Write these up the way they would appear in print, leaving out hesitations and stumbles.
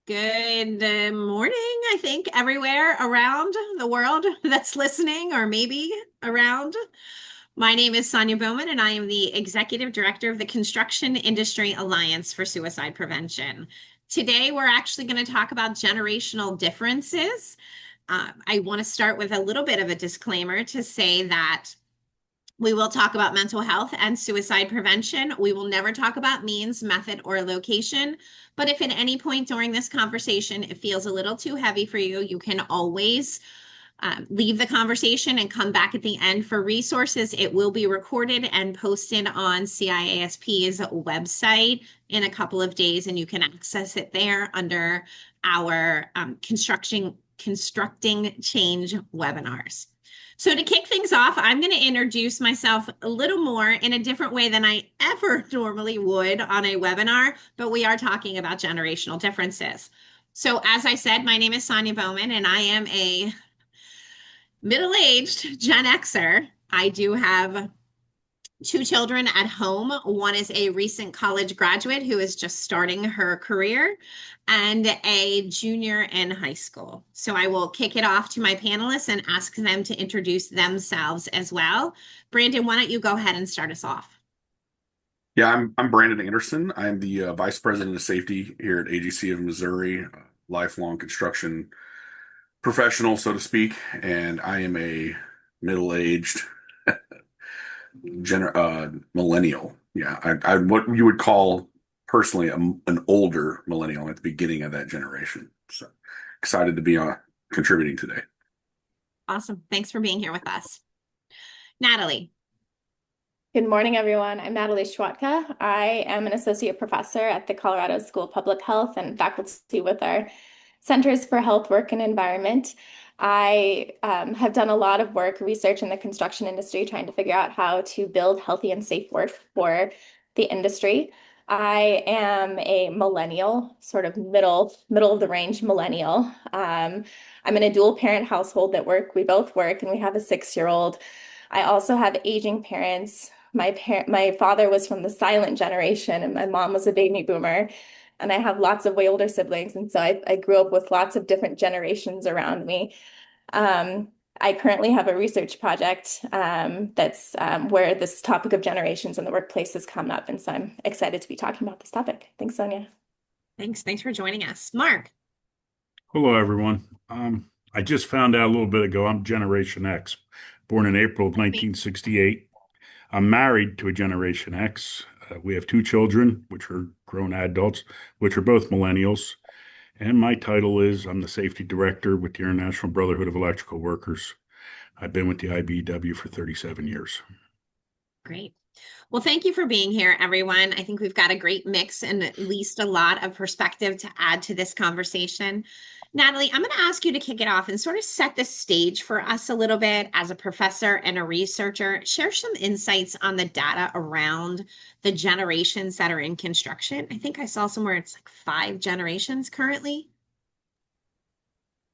Good morning, I think, everywhere around the world that's listening, or maybe around. My name is Sonya Bohmann, and I am the Executive Director of the Construction Industry Alliance for Suicide Prevention. Today, we're actually going to talk about generational differences. I want to start with a little bit of a disclaimer to say that we will talk about mental health and suicide prevention. We will never talk about means, method, or location. But if at any point during this conversation it feels a little too heavy for you, you can always leave the conversation and come back at the end for resources. It will be recorded and posted on CIASP's website in a couple of days, and you can access it there under our constructing change webinars. So to kick things off, I'm going to introduce myself a little more in a different way than I ever normally would on a webinar, but we are talking about generational differences. So as I said, my name is Sonya Bohmann, and I am a middle-aged Gen Xer. I do have two children at home. One is a recent college graduate who is just starting her career, and a junior in high school. So I will kick it off to my panelists and ask them to introduce themselves as well. Brandon, why don't you go ahead and start us off? Yeah, I'm Brandon Anderson. I'm the Vice President of Safety here at AGC of Missouri, lifelong construction professional, so to speak, and I am a middle-aged millennial. Yeah, I what you would call personally an older millennial at the beginning of that generation. So excited to be contributing today. Awesome. Thanks for being here with us. Natalie. Good morning, everyone. I'm Natalie Schwatka. I am an associate professor at the Colorado School of Public Health and faculty with our Centers for Health, Work, and Environment. I have done a lot of work, research in the construction industry, trying to figure out how to build healthy and safe work for the industry. I am a millennial, sort of middle of the range millennial. I'm in a dual parent household we both work, and we have a 6-year-old. I also have aging parents. My father was from the silent generation, and my mom was a baby boomer. And I have lots of way older siblings, and so I grew up with lots of different generations around me. I currently have a research project that's where this topic of generations in the workplace has come up, and so I'm excited to be talking about this topic. Thanks, Sonia. Thanks for joining us. Mark. Hello, everyone. I just found out a little bit ago I'm Generation X, born in April of 1968. I'm married to a Generation X. We have two children, which are grown adults, which are both millennials. And my title is I'm the safety director with the International Brotherhood of Electrical Workers. I've been with the IBEW for 37 years. Great. Well, thank you for being here, everyone. I think we've got a great mix and at least a lot of perspective to add to this conversation. Natalie, I'm going to ask you to kick it off and sort of set the stage for us a little bit as a professor and a researcher. Share some insights on the data around the generations that are in construction. I think I saw somewhere it's like 5 generations currently.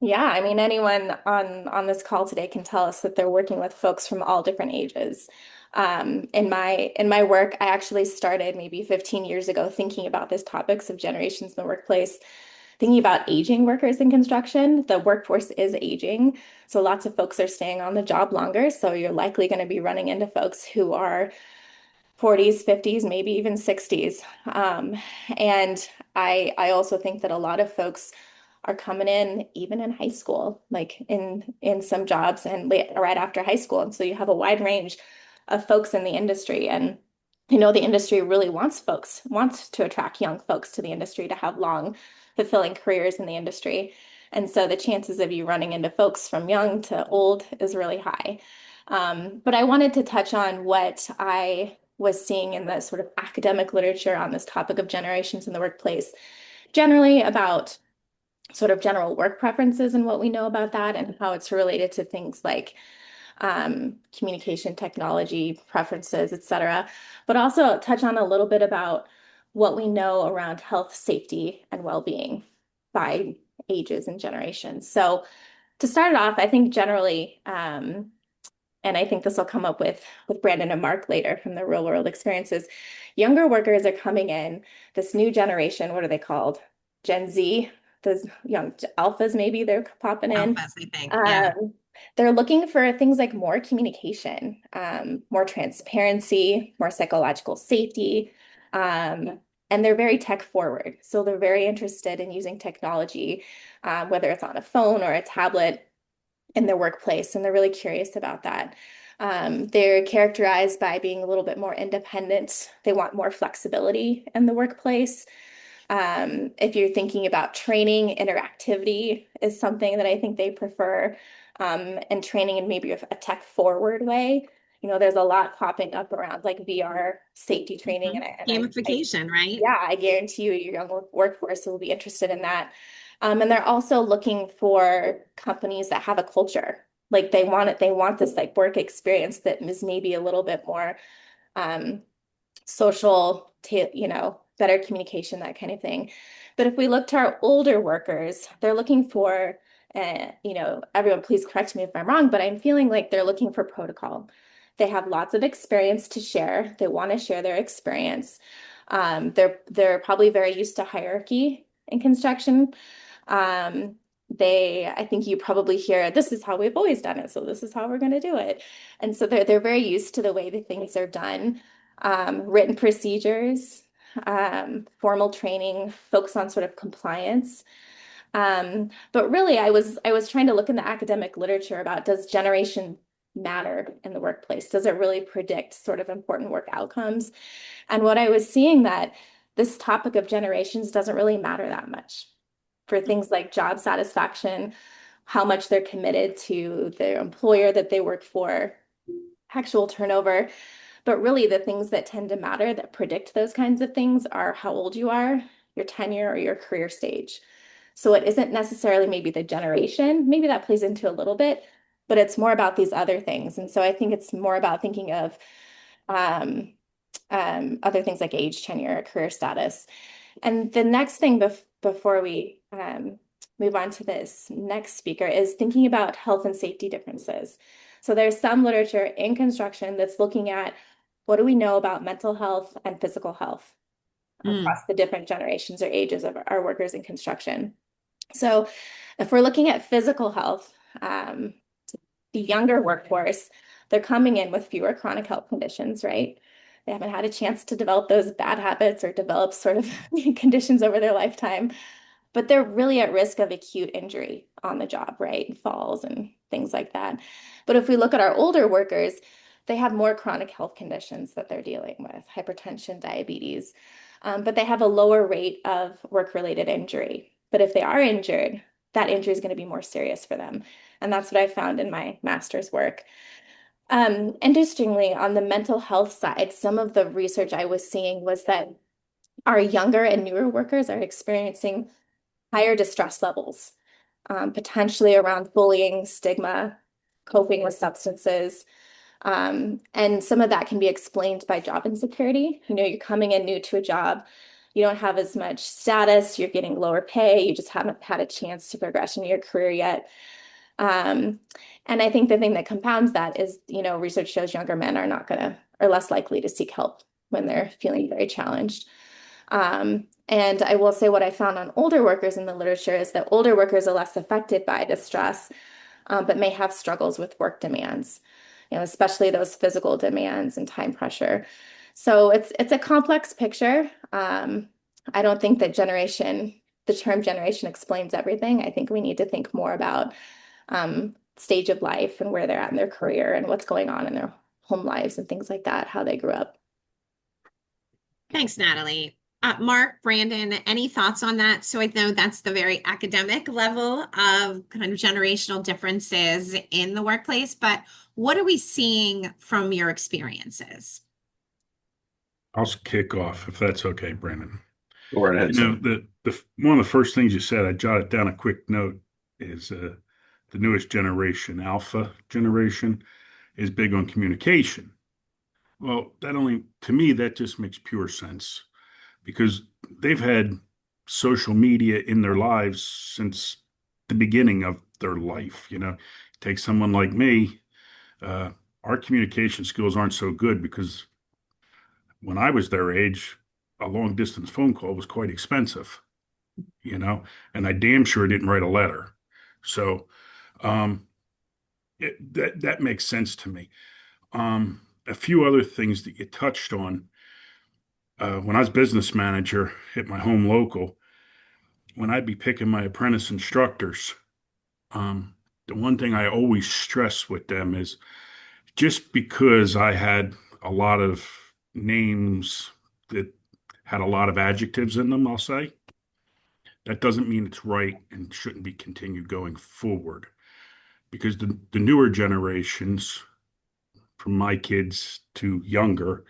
Yeah, I mean, anyone on this call today can tell us that they're working with folks from all different ages. In my work, I actually started maybe 15 years ago thinking about these topics of generations in the workplace, thinking about aging workers in construction. The workforce is aging, so lots of folks are staying on the job longer. So you're likely going to be running into folks who are 40s, 50s, maybe even 60s. And I also think that a lot of folks are coming in even in high school, like in some jobs and right after high school. And so you have a wide range of folks in the industry. And the industry really wants to attract young folks to the industry to have long, fulfilling careers in the industry. And so the chances of you running into folks from young to old is really high. But I wanted to touch on what I was seeing in the sort of academic literature on this topic of generations in the workplace, generally about sort of general work preferences and what we know about that and how it's related to things like communication technology preferences, et cetera, but also touch on a little bit about what we know around health, safety, and well-being by ages and generations. So to start it off, I think generally, and I think this will come up with Brandon and Mark later from the real world experiences, younger workers are coming in, this new generation, what are they called? Gen Z, those young alphas, maybe they're popping in. Alphas, I think. Yeah. Um, they're looking for things like more communication, more transparency, more psychological safety, and they're very tech forward. So they're very interested in using technology, whether it's on a phone or a tablet in their workplace, and they're really curious about that. They're characterized by being a little bit more independent. They want more flexibility in the workplace. If you're thinking about training, interactivity is something that I think they prefer, and training in maybe a tech forward way. There's a lot popping up around like VR safety training, Mhm. I Gamification, right? yeah, I guarantee you your young workforce will be interested in that. And they're also looking for companies that have a culture. Like they want this like work experience that is maybe a little bit more um, social, better communication, that kind of thing. But if we look to our older workers, they're looking for, everyone please correct me if I'm wrong, but I'm feeling like they're looking for protocol. They have lots of experience to share. They want to share their experience. They're probably very used to hierarchy in construction. Um, I think you probably hear, this is how we've always done it, so this is how we're going to do it. And so they're very used to the way the things are done. Written procedures, formal training, focus on sort of compliance. But really, I was trying to look in the academic literature about, does generation matter in the workplace? Does it really predict sort of important work outcomes? And what I was seeing that this topic of generations doesn't really matter that much for things like job satisfaction, how much they're committed to their employer that they work for, actual turnover. But really, the things that tend to matter that predict those kinds of things are how old you are, your tenure, or your career stage. So it isn't necessarily maybe the generation, maybe that plays into a little bit, but it's more about these other things. And so I think it's more about thinking of um, other things like age, tenure, career status. And the next thing before we move on to this next speaker is thinking about health and safety differences. So there's some literature in construction that's looking at what do we know about mental health and physical health Mm. across the different generations or ages of our workers in construction. So if we're looking at physical health, the younger workforce, they're coming in with fewer chronic health conditions, right? They haven't had a chance to develop those bad habits or develop sort of conditions over their lifetime, but they're really at risk of acute injury on the job, right? Falls and things like that. But if we look at our older workers, they have more chronic health conditions that they're dealing with, hypertension, diabetes, but they have a lower rate of work-related injury. But if they are injured, that injury is going to be more serious for them. And that's what I found in my master's work. Interestingly, on the mental health side, some of the research I was seeing was that our younger and newer workers are experiencing higher distress levels, potentially around bullying, stigma, coping with substances. And some of that can be explained by job insecurity. You're coming in new to a job, you don't have as much status, you're getting lower pay, you just haven't had a chance to progress in your career yet. Um, and I think the thing that compounds that is, research shows younger men are less likely to seek help when they're feeling very challenged. And I will say what I found on older workers in the literature is that older workers are less affected by distress, but may have struggles with work demands, especially those physical demands and time pressure. So it's a complex picture. I don't think that the term generation explains everything. I think we need to think more about stage of life and where they're at in their career and what's going on in their home lives and things like that, how they grew up. Thanks, Natalie. Mark, Brandon, any thoughts on that? So I know that's the very academic level of kind of generational differences in the workplace, but what are we seeing from your experiences? I'll kick off if that's okay, Brandon. Go right ahead, sir. The one of the first things you said, I jotted down a quick note, is the newest generation, Alpha generation, is big on communication. Well, to me, that just makes pure sense because they've had social media in their lives since the beginning of their life. Take someone like me, uh, our communication skills aren't so good because when I was their age, a long distance phone call was quite expensive. you know, and I damn sure didn't write a letter. So um, that makes sense to me. A few other things that you touched on. When I was business manager at my home local, when I'd be picking my apprentice instructors, um, the one thing I always stress with them is just because I had a lot of names that had a lot of adjectives in them, I'll say, that doesn't mean it's right and shouldn't be continued going forward. Because the newer generations, from my kids to younger,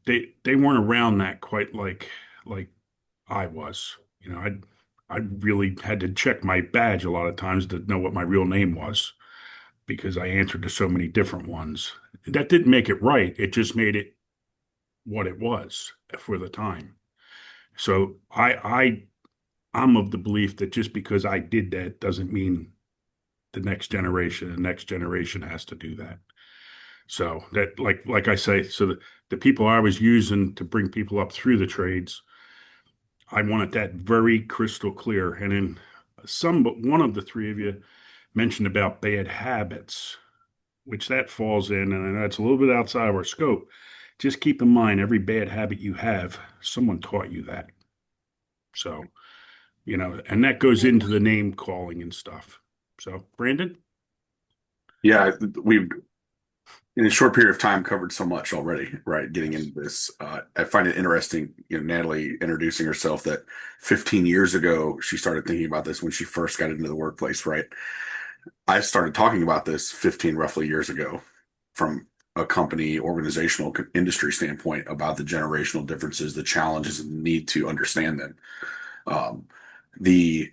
they weren't around that quite like I was. You know, I really had to check my badge a lot of times to know what my real name was because I answered to so many different ones. That didn't make it right. It just made it what it was for the time. So I'm of the belief that just because I did that doesn't mean the next generation has to do that. So that like I say, so the people I was using to bring people up through the trades, I wanted that very crystal clear. And then some, but one of the three of you mentioned about bad habits, which that falls in, and that's a little bit outside of our scope. Just keep in mind, every bad habit you have, someone taught you that. So, you know, and that goes Great into point. the name calling and stuff. So, Brandon? Yeah, we've in a short period of time covered so much already, right? Getting into this, I find it interesting, Natalie introducing herself that 15 years ago she started thinking about this when she first got into the workplace, right? I started talking about this 15 roughly years ago from a company organizational industry standpoint about the generational differences, the challenges, and the need to understand them. Um, the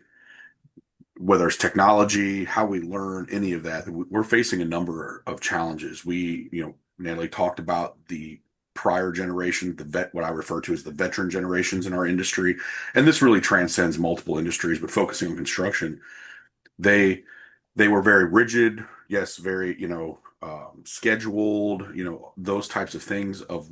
whether it's technology, how we learn, any of that, we're facing a number of challenges. Natalie talked about the prior generation, what I refer to as the veteran generations in our industry, and this really transcends multiple industries, but focusing on construction, they they were very rigid, yes, very, scheduled, those types of things of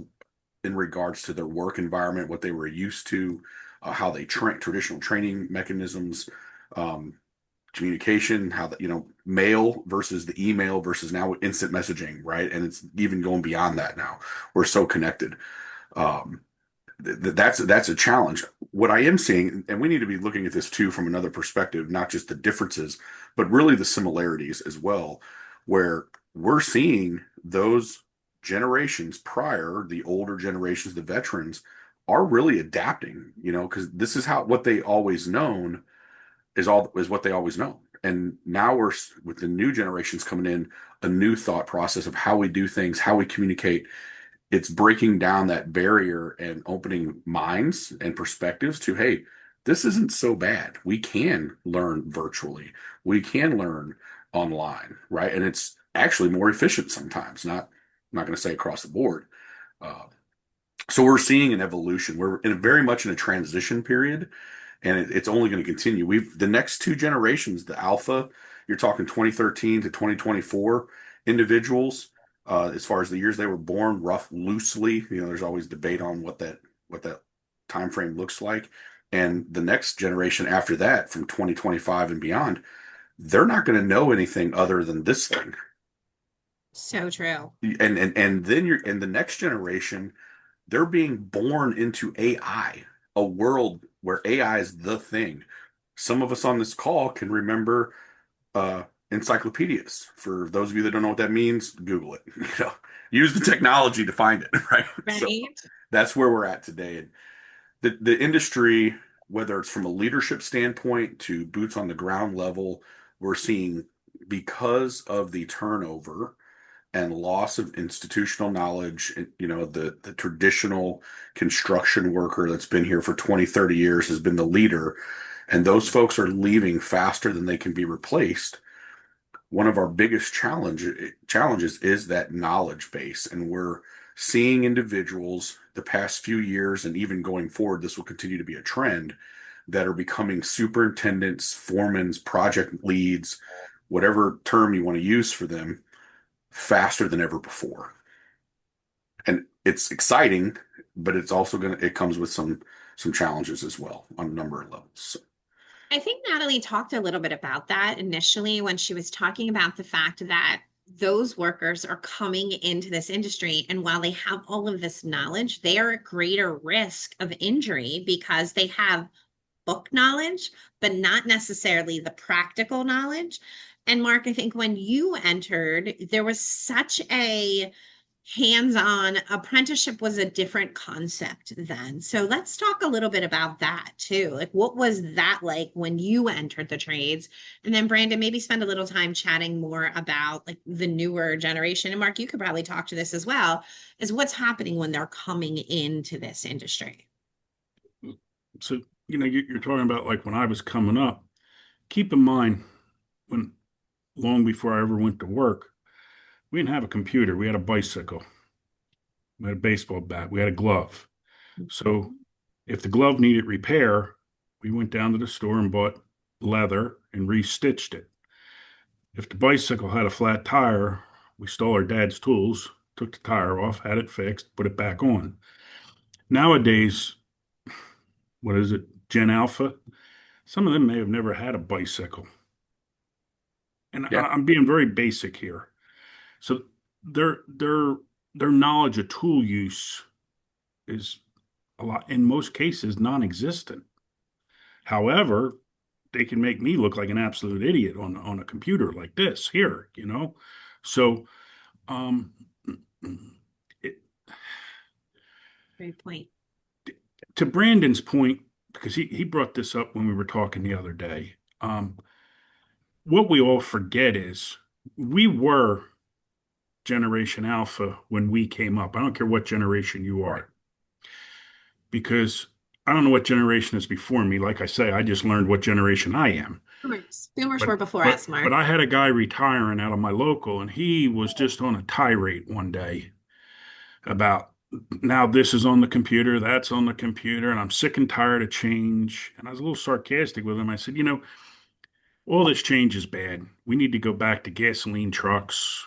in regards to their work environment, what they were used to, how they train traditional training mechanisms, um, communication, how mail versus the email versus now instant messaging, right? And it's even going beyond that now. We're so connected. Um, that's a challenge. What I am seeing, and we need to be looking at this too from another perspective, not just the differences, but really the similarities as well, where we're seeing those generations prior, the older generations, the veterans, are really adapting, because this is how what they always known is what they always know. And now we're with the new generations coming in, a new thought process of how we do things, how we communicate. It's breaking down that barrier and opening minds and perspectives to, hey, this isn't so bad. We can learn virtually. We can learn online, right? And it's actually more efficient sometimes. I'm not going to say across the board. Uh, so we're seeing an evolution. We're very much in a transition period, and it's only going to continue. The next two generations, the alpha, you're talking 2013 to 2024 individuals, as far as the years they were born, rough loosely. There's always debate on what that time frame looks like. And the next generation after that, from 2025 and beyond, they're not going to know anything other than this thing. So true. And then you're in the next generation, they're being born into AI, a world where AI is the thing. Some of us on this call can remember uh, encyclopedias. For those of you that don't know what that means, Google it. Use the technology to find it, right? So Right. that's where we're at today. And the industry, whether it's from a leadership standpoint to boots on the ground level, we're seeing because of the turnover and loss of institutional knowledge, the traditional construction worker that's been here for 20, 30 years has been the leader, and those folks are leaving faster than they can be replaced. One of our biggest challenges is that knowledge base, and we're seeing individuals the past few years, and even going forward, this will continue to be a trend, that are becoming superintendents, foremans, project leads, whatever term you want to use for them, faster than ever before. And it's exciting, but it's also it comes with some challenges as well on a number of levels. I think Natalie talked a little bit about that initially when she was talking about the fact that those workers are coming into this industry. And while they have all of this knowledge, they are at greater risk of injury because they have book knowledge, but not necessarily the practical knowledge. And Mark, I think when you entered, there was such a hands-on apprenticeship was a different concept then. So let's talk a little bit about that too. Like, what was that like when you entered the trades? And then Brandon, maybe spend a little time chatting more about like the newer generation. And Mark, you could probably talk to this as well, is what's happening when they're coming into this industry. So, you're talking about like when I was coming up. Keep in mind, when long before I ever went to work, we didn't have a computer. We had a bicycle. We had a baseball bat. We had a glove. So if the glove needed repair, we went down to the store and bought leather and restitched it. If the bicycle had a flat tire, we stole our dad's tools, took the tire off, had it fixed, put it back on. Nowadays, what is it, Gen Alpha? Some of them may have never had a bicycle. And Yeah. I'm being very basic here. So their knowledge of tool use is a lot, in most cases, non-existent. However, they can make me look like an absolute idiot on a computer like this here, So, um, it, Great point. to Brandon's point, because he brought this up when we were talking the other day, what we all forget is we were Generation Alpha when we came up. I don't care what generation you Right. are, because I don't know what generation is before me. Like I say, I just learned what generation I am. Boomers But were before but us, Mark. but I had a guy retiring out of my local, and he was just on a tirade one day about now this is on the computer, that's on the computer, and I'm sick and tired of change. And I was a little sarcastic with him. I said, all this change is bad. We need to go back to gasoline trucks.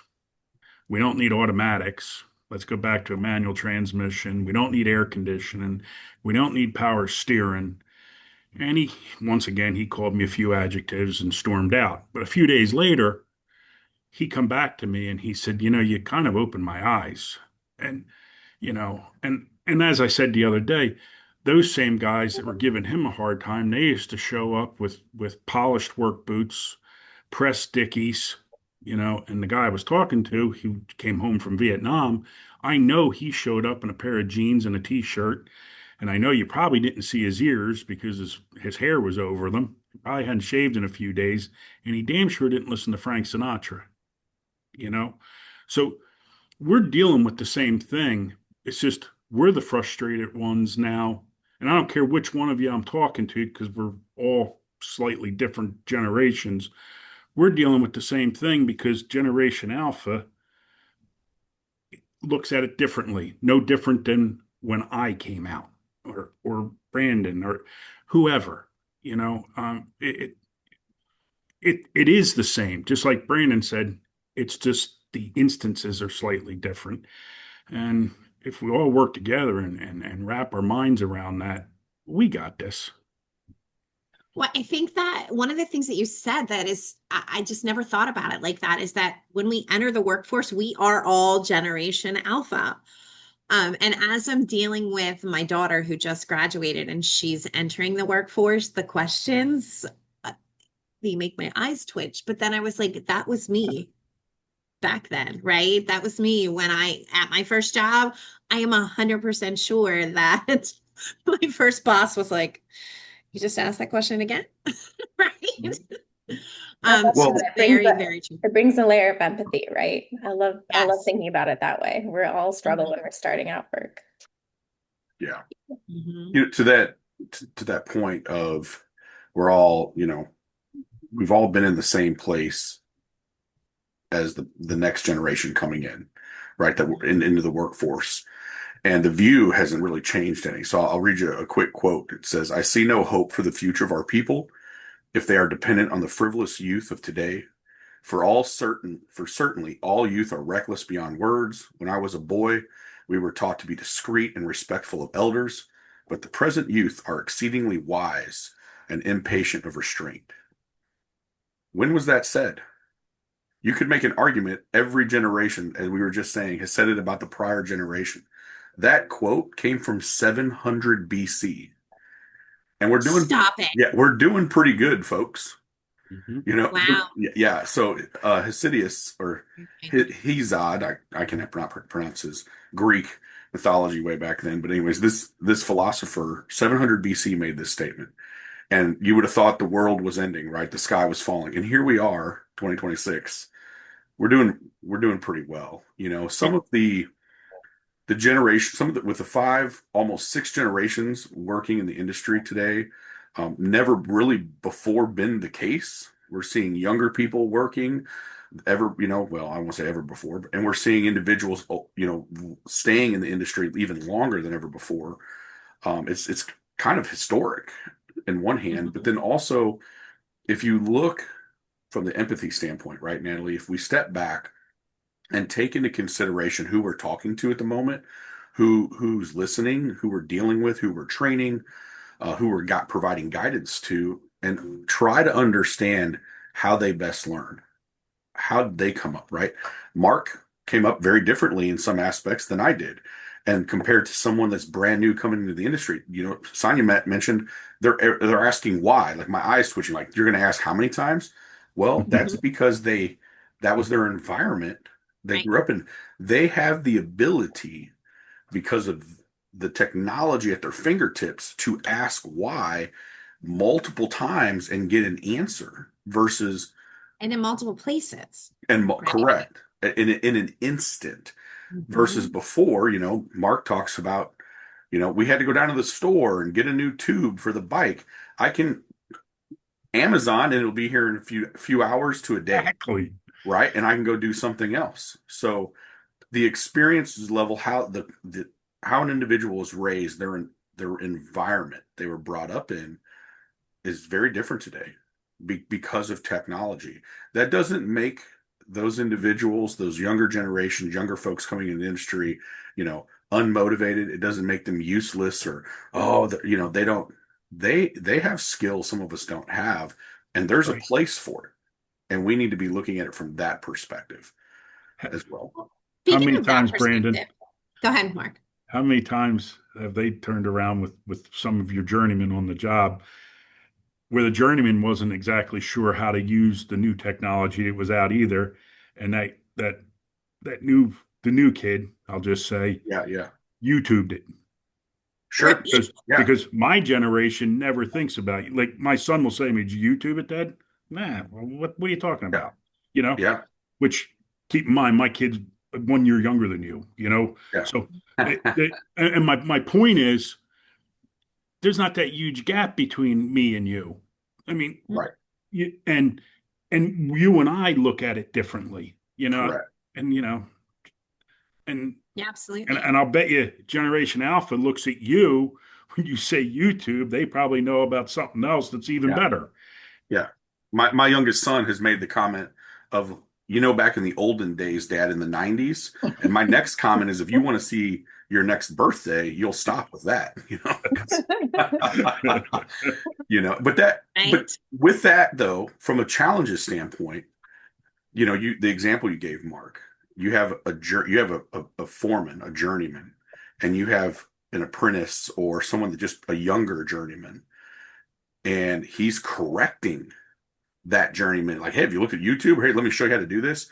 We don't need automatics. Let's go back to a manual transmission. We don't need air conditioning. We don't need power steering. And once again, he called me a few adjectives and stormed out. But a few days later, he come back to me and he said, you kind of opened my eyes. And, and as I said the other day, those same guys that were giving him a hard time, they used to show up with polished work boots, pressed Dickies, and the guy I was talking to, he came home from Vietnam. I know he showed up in a pair of jeans and a t-shirt. And I know you probably didn't see his ears because his hair was over them. He probably hadn't shaved in a few days. And he damn sure didn't listen to Frank Sinatra, you know? So we're dealing with the same thing. It's just we're the frustrated ones now. And I don't care which one of you I'm talking to because we're all slightly different generations. We're dealing with the same thing because Generation Alpha looks at it differently, no different than when I came out or Brandon or whoever. It is the same. Just like Brandon said, it's just the instances are slightly different. And if we all work together and wrap our minds around that, we got this. Well, I think that one of the things that you said that is, I just never thought about it like that, is that when we enter the workforce, we are all Generation Alpha. And as I'm dealing with my daughter who just graduated and she's entering the workforce, the questions, they make my eyes twitch. But then I was like, that was me back then, right? That was me when at my first job, I am 100% sure that my first boss was like, you just asked that question again, right? Well, Very true. It brings a layer of empathy, right? I love Yes. thinking about it that way. We're all struggle when we're starting out work. Yeah. Mhm. To that point of we're all, we've all been in the same place as the next generation coming in, right? That we're into the workforce. And the view hasn't really changed any. So I'll read you a quick quote. It says, I see no hope for the future of our people if they are dependent on the frivolous youth of today. Certainly all youth are reckless beyond words. When I was a boy, we were taught to be discreet and respectful of elders, but the present youth are exceedingly wise. and impatient of restraint. When was that said? You could make an argument every generation, as we were just saying, has said it about the prior generation. That quote came from 700 BC. And Stop it. we're doing pretty good, folks. Mhm. You know, Wow. yeah. So Hesidius or Okay. Hesiod, I can not pronounce his Greek mythology way back then. But anyways, this philosopher, 700 BC, made this statement, and you would have thought the world was ending, right? The sky was falling, and here we are, 2026. We're doing pretty well. You know, some of the generation, with the five, almost six generations working in the industry today, never really before been the case. We're seeing younger people working well, I won't say ever before, and we're seeing individuals, staying in the industry even longer than ever before. It's kind of historic in one hand, but Mhm. then also if you look from the empathy standpoint, right, Natalie, if we step back and take into consideration who we're talking to at the moment, who's listening, who we're dealing with, who we're training, who we're providing guidance to, and try to understand how they best learn. How did they come up, right? Mark came up very differently in some aspects than I did. And compared to someone that's brand new coming into the industry, Sonya mentioned they're asking why. Like my eyes twitching, like you're going to ask how many times? Well, that's because that was their environment they Right. grew up in. They have the ability because of the technology at their fingertips to ask why multiple times and get an answer versus And in multiple places, right? correct in an instant versus Mhm. before, Mark talks about, we had to go down to the store and get a new tube for the bike. I can Amazon and it'll be here in a few hours to a day, Exactly. right? And I can go do something else. So the experiences level, how an individual is raised, their environment they were brought up in is very different today because of technology. That doesn't make those individuals, those younger generations, younger folks coming in the industry, unmotivated. It doesn't make them useless or, they don't, they have skills some of us don't have, and there's a Right. place for it. And we need to be looking at it from that perspective as well. Well, How speaking many of that times, Brandon, perspective, go ahead, Mark. how many times have they turned around with some of your journeymen on the job where the journeyman wasn't exactly sure how to use the new technology that was out either, and that new the new kid, I'll just say, Yeah, yeah. YouTubed it. Right. Sure. Because Yeah. because my generation never thinks about it. Like my son will say to me, "Did you YouTube it, Dad?" Nah, what are you talking Yeah. about? You know, Yeah. which keep in mind, my kid's 1 year younger than you, Yeah. So and my point is there's not that huge gap between me and you. I mean, Right. you, and you and I look at it differently, Correct. and and Yeah, and, absolutely. and I'll bet you Generation Alpha looks at you when you say YouTube, they probably know about something else that's even Yeah. better. Yeah. My youngest son has made the comment of, back in the olden days, Dad, in the 90s. And my next comment is if you want to see your next birthday, you'll stop with that, 'cause- but Right. with that though, from a challenges standpoint, the example you gave, Mark, you have a foreman, a journeyman, and you have an apprentice or someone that just a younger journeyman, and he's correcting that journeyman. Like, hey, have you looked at YouTube? Hey, let me show you how to do this.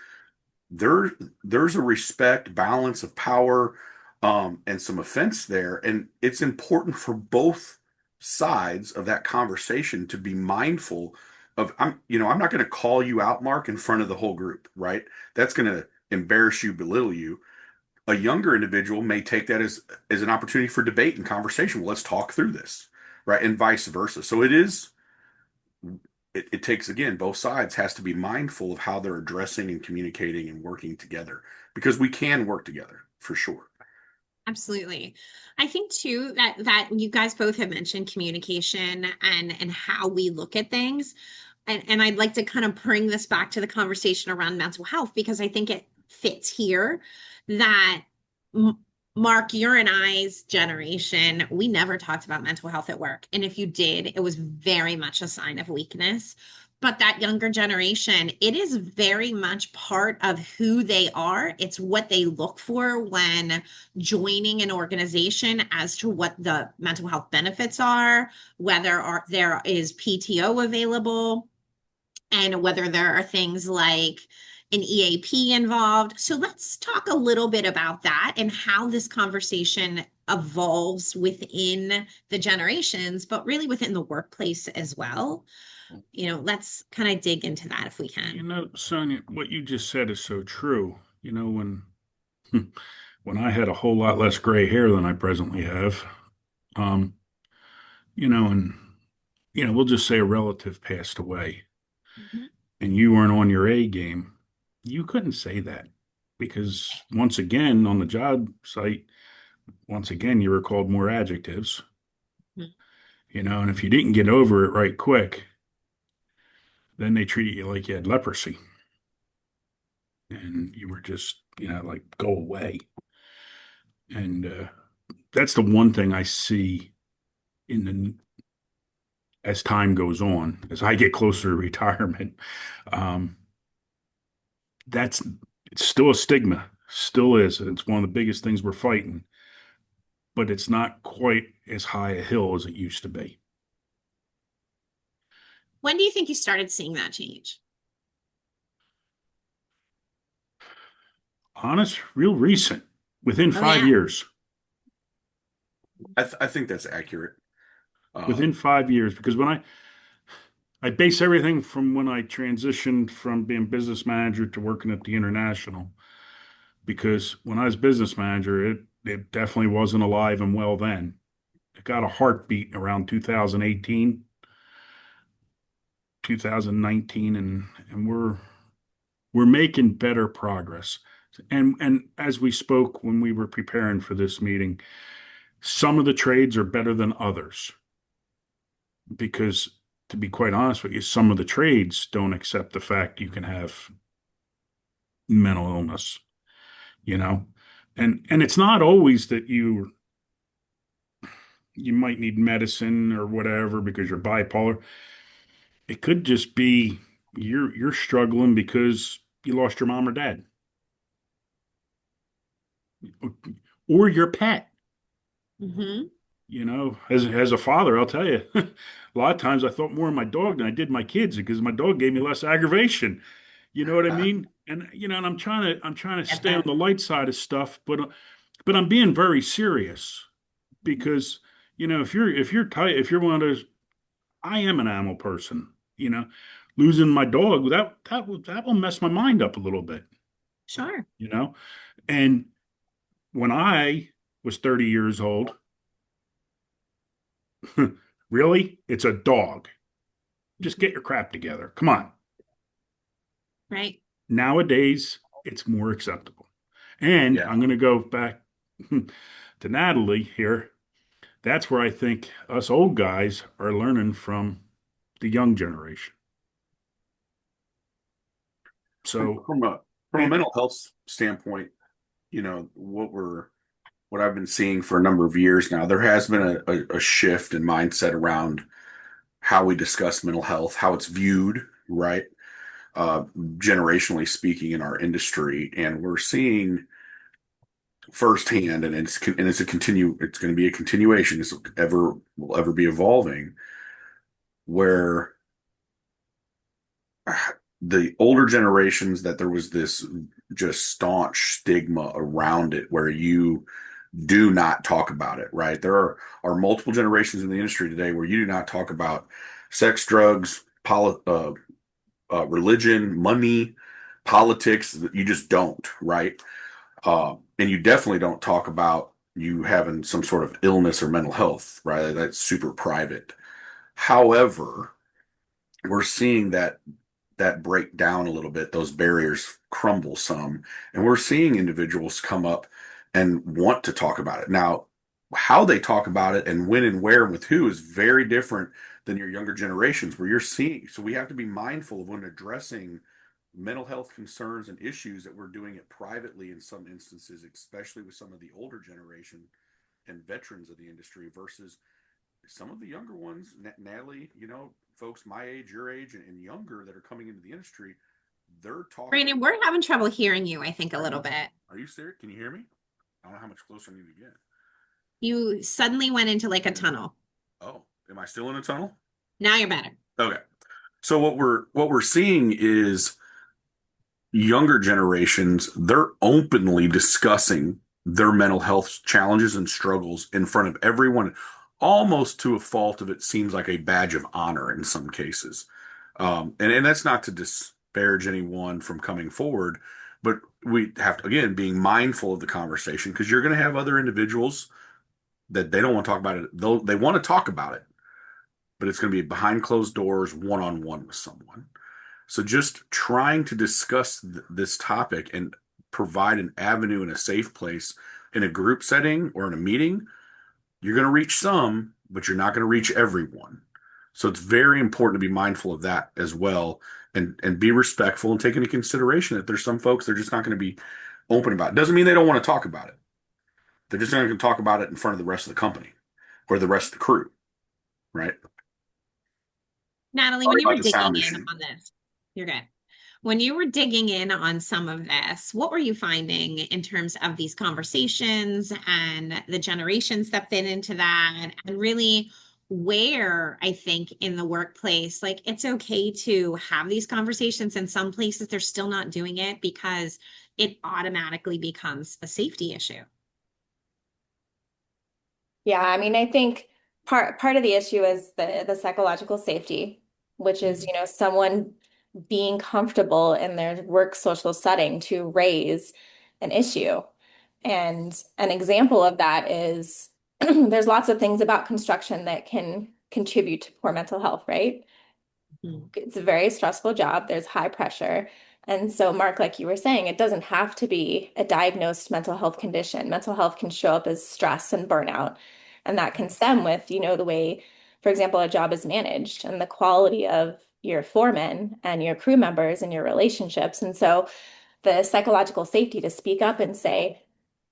There, there's a respect, balance of power, and some offense there. And it's important for both sides of that conversation to be mindful of, I'm not going to call you out, Mark, in front of the whole group, right? That's going to embarrass you, belittle you. A younger individual may take that as an opportunity for debate and conversation. Well, let's talk through this, right? And vice versa. So it takes, again, both sides has to be mindful of how they're addressing and communicating and working together, because we can work together for sure. Absolutely. I think too that you guys both have mentioned communication and how we look at things. And I'd like to kind of bring this back to the conversation around mental health because I think it fits here that Mark, your and I's generation, we never talked about mental health at work. And if you did, it was very much a sign of weakness. But that younger generation, it is very much part of who they are. It's what they look for when joining an organization as to what the mental health benefits are, whether there is PTO available, and whether there are things like an EAP involved. So let's talk a little bit about that and how this conversation evolves within the generations, but really within the workplace as well. Let's kind of dig into that if we can. Sonia, what you just said is so true. When I had a whole lot less gray hair than I presently have, um, and we'll just say a relative passed away Mhm. and you weren't on your A game, you couldn't say that because once again, on the job site, once again, you were called more adjectives, Mhm. and if you didn't get over it right quick, then they treated you like you had leprosy and you were just, like go away. And that's the one thing I see in the as time goes on, as I get closer to retirement. Um, that's it's still a stigma, still is. It's one of the biggest things we're fighting, but it's not quite as high a hill as it used to be. When do you think you started seeing that change? Honest, real recent, within Oh, five yeah. years. I think that's accurate. Within 5 years, because when I base everything from when I transitioned from being business manager to working at the international, because when I was business manager, it definitely wasn't alive and well then. It got a heartbeat around 2018, 2019, and we're making better progress. And as we spoke when we were preparing for this meeting, some of the trades are better than others because, to be quite honest with you, some of the trades don't accept the fact you can have mental illness, you know? And it's not always that you might need medicine or whatever because you're bipolar. It could just be you're struggling because you lost your mom or dad or your pet. Hmm. As a father, I'll tell you, a lot of times I thought more of my dog than I did my kids because my dog gave me less aggravation. You know what I mean? And I'm trying to Get stay on that. the light side of stuff, but I'm being very serious because if you're tight, if you're one of those, I am an animal person. Losing my dog that will mess my mind up a little bit. Sure. You know, and when I was 30 years old, really, it's a dog. Just get your crap together. Come on. Right. Nowadays, it's more acceptable. And Yeah. I'm going to go back to Natalie here. That's where I think us old guys are learning from the young generation. From So, from a from a and mental health standpoint, what I've been seeing for a number of years now, there has been a shift in mindset around how we discuss mental health, how it's viewed, right? Uh, Generationally speaking in our industry, and we're seeing firsthand, and it's going to be a continuation. This will ever be evolving, where the older generations that there was this just staunch stigma around it, where you do not talk about it, right? There are multiple generations in the industry today where you do not talk about sex, drugs, religion, money, politics. You just don't, right? And you definitely don't talk about you having some sort of illness or mental health, right? That's super private. However, we're seeing that break down a little bit, those barriers crumble some, and we're seeing individuals come up and want to talk about it. Now, how they talk about it and when and where and with who is very different than your younger generations where you're seeing. So we have to be mindful of when addressing mental health concerns and issues that we're doing it privately in some instances, especially with some of the older generation and veterans of the industry versus some of the younger ones, Natalie, folks my age, your age, and younger that are coming into the industry, they're talking. Brandon, we're having trouble hearing you, I think, a little bit. Are you serious? Can you hear me? I don't know how much closer I need to get. You suddenly went into like a tunnel. Oh, am I still in a tunnel? Now you're better. Okay. So what we're seeing is younger generations, they're openly discussing their mental health challenges and struggles in front of everyone, almost to a fault of it seems like a badge of honor in some cases. And that's not to disparage anyone from coming forward, but we have to, again, being mindful of the conversation because you're going to have other individuals that they don't want to talk about it. They want to talk about it, but it's going to be behind closed doors, one-on-one with someone. So just trying to discuss this topic and provide an avenue and a safe place in a group setting or in a meeting, you're going to reach some, but you're not going to reach everyone. So it's very important to be mindful of that as well and be respectful and take into consideration that there's some folks that are just not going to be open about it. Doesn't mean they don't want to talk about it. They're just not going to talk about it in front of the rest of the company or the rest of the crew, right? Natalie, Sorry when you about were the digging sound in issue. on this, you're good. When you were digging in on some of this, what were you finding in terms of these conversations and the generations that fit into that? And really, where I think in the workplace, like it's okay to have these conversations. In some places, they're still not doing it because it automatically becomes a safety issue. Yeah, I mean, I think part of the issue is the psychological safety, which is, someone being comfortable in their work social setting to raise an issue. And an example of that is there's lots of things about construction that can contribute to poor mental health, right? Mhm. It's a very stressful job. There's high pressure. And so, Mark, like you were saying, it doesn't have to be a diagnosed mental health condition. Mental health can show up as stress and burnout. And that can stem with, the way, for example, a job is managed and the quality of your foremen and your crew members and your relationships. And so the psychological safety to speak up and say,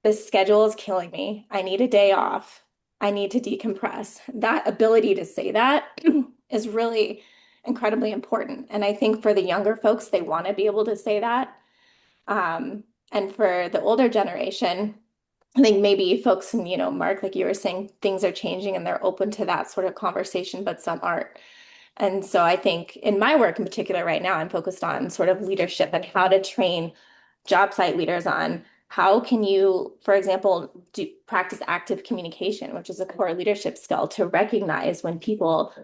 this schedule is killing me. I need a day off. I need to decompress. That ability to say that is really incredibly important. And I think for the younger folks, they want to be able to say that. And for the older generation, I think maybe folks, and Mark, like you were saying, things are changing and they're open to that sort of conversation, but some aren't. And so I think in my work in particular right now, I'm focused on sort of leadership and how to train job site leaders on how can you, for example, practice active communication, which is a core leadership skill to recognize when people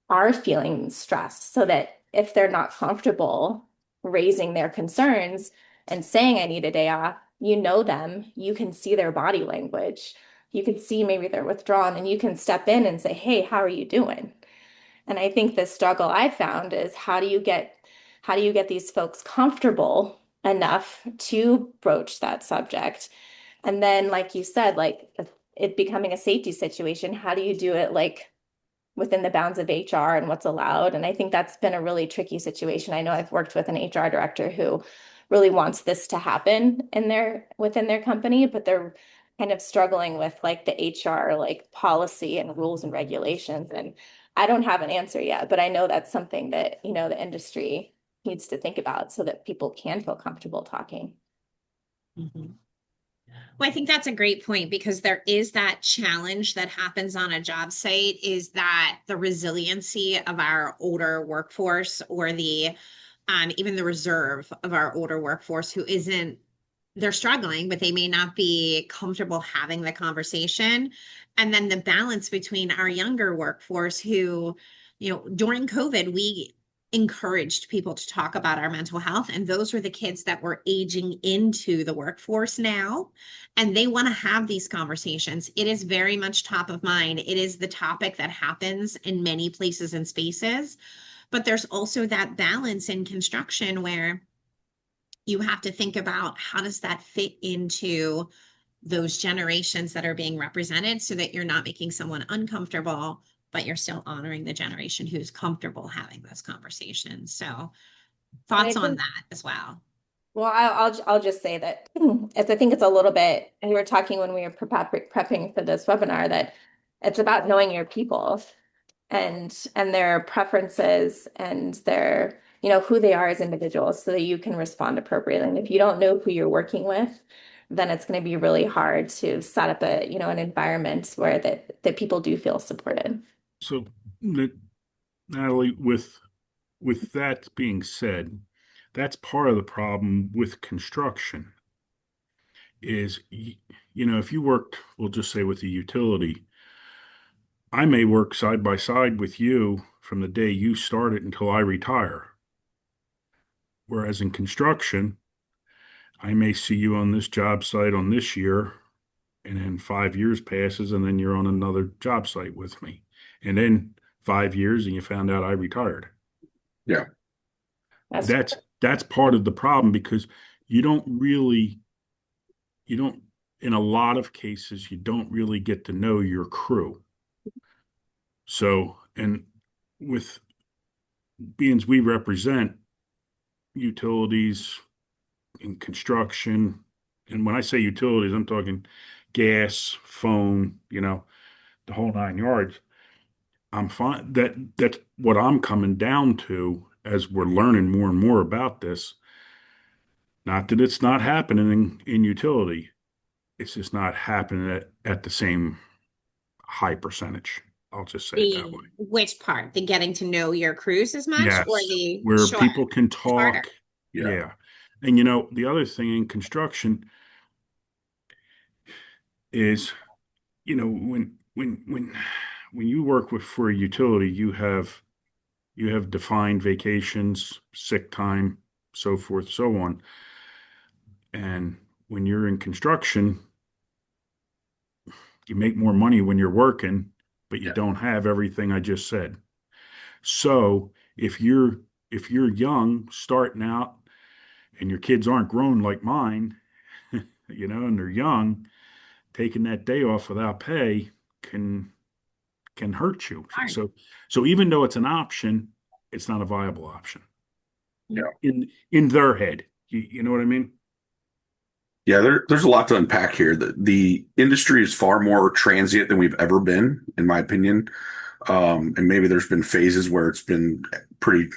are feeling stressed so that if they're not comfortable raising their concerns and saying, I need a day off, you know them, you can see their body language. You can see maybe they're withdrawn and you can step in and say, hey, how are you doing? And I think the struggle I found is how do you get these folks comfortable enough to broach that subject? And then, like you said, like it becoming a safety situation, how do you do it like within the bounds of HR and what's allowed? And I think that's been a really tricky situation. I know I've worked with an HR director who really wants this to happen within their company, but they're kind of struggling with like the HR like policy and rules and regulations. And I don't have an answer yet, but I know that's something that, the industry needs to think about so that people can feel comfortable talking. Mhm. Well, I think that's a great point because there is that challenge that happens on a job site is that the resiliency of our older workforce or the even the reserve of our older workforce who isn't they're struggling, but they may not be comfortable having the conversation. And then the balance between our younger workforce who, during COVID, we encouraged people to talk about our mental health. And those were the kids that were aging into the workforce now. And they want to have these conversations. It is very much top of mind. It is the topic that happens in many places and spaces. But there's also that balance in construction where you have to think about how does that fit into those generations that are being represented so that you're not making someone uncomfortable, but you're still honoring the generation who's comfortable having those conversations. So And I Thoughts on think, that as well? well, I'll just say that it's, I think it's a little bit, and we were talking when we were prepping for this webinar, that it's about knowing your people and their preferences and their, you know, who they are as individuals so that you can respond appropriately. And if you don't know who you're working with, then it's going to be really hard to set up a, you know, an environment where that people do feel supported. So, Natalie, with that being said, that's part of the problem with construction is, you know, if you worked, we'll just say with a utility, I may work side by side with you from the day you started until I retire. Whereas in construction, I may see you on this job site on this year, and then 5 years passes, and then you're on another job site with me. And then 5 years, and you found out I retired. Yeah. That's That's part of the problem because you don't really, you don't, in a lot of cases, you don't really get to know your crew. So, and with beings we represent utilities in construction, and when I say utilities, I'm talking gas, phone, you know, the whole 9 yards. I'm fine. That's what I'm coming down to as we're learning more and more about this. Not that it's not happening in utility. It's just not happening at the same high percentage. I'll just say it that The way. which part? The getting to know your crews as much or Yes, the where short, people can shorter? talk. Yeah. Yeah. And you know, the other thing in construction is, you know, when you work with for a utility, you have defined vacations, sick time, so forth, so on. And when you're in construction, you make more money when you're working, but you Yeah. don't have everything I just said. So if you're young, starting out, and your kids aren't grown like mine, you know, and they're young, taking that day off without pay can hurt you. Hard. So even though it's an option, it's not a viable option Yeah. in their head. You know what I mean? Yeah, there's a lot to unpack here. The industry is far more transient than we've ever been, in my opinion. And maybe there's been phases where it's been pretty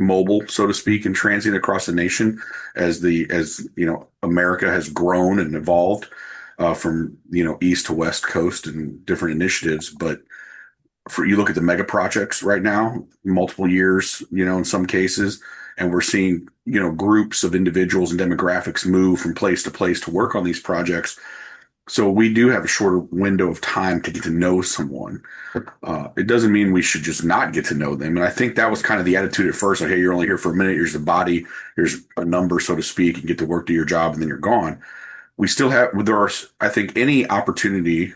mobile, so to speak, and transient across the nation as you know, America has grown and evolved from, you know, east to west coast and different initiatives. But for you look at the mega projects right now, multiple years, you know, in some cases, and we're seeing, you know, groups of individuals and demographics move from place to place to work on these projects. So we do have a shorter window of time to get to know someone. It doesn't mean we should just not get to know them. And I think that was kind of the attitude at first. Like, hey, you're only here for a minute. Here's the body. Here's a number, so to speak, and get to work, do your job, and then you're gone. We still have, there are, I think, any opportunity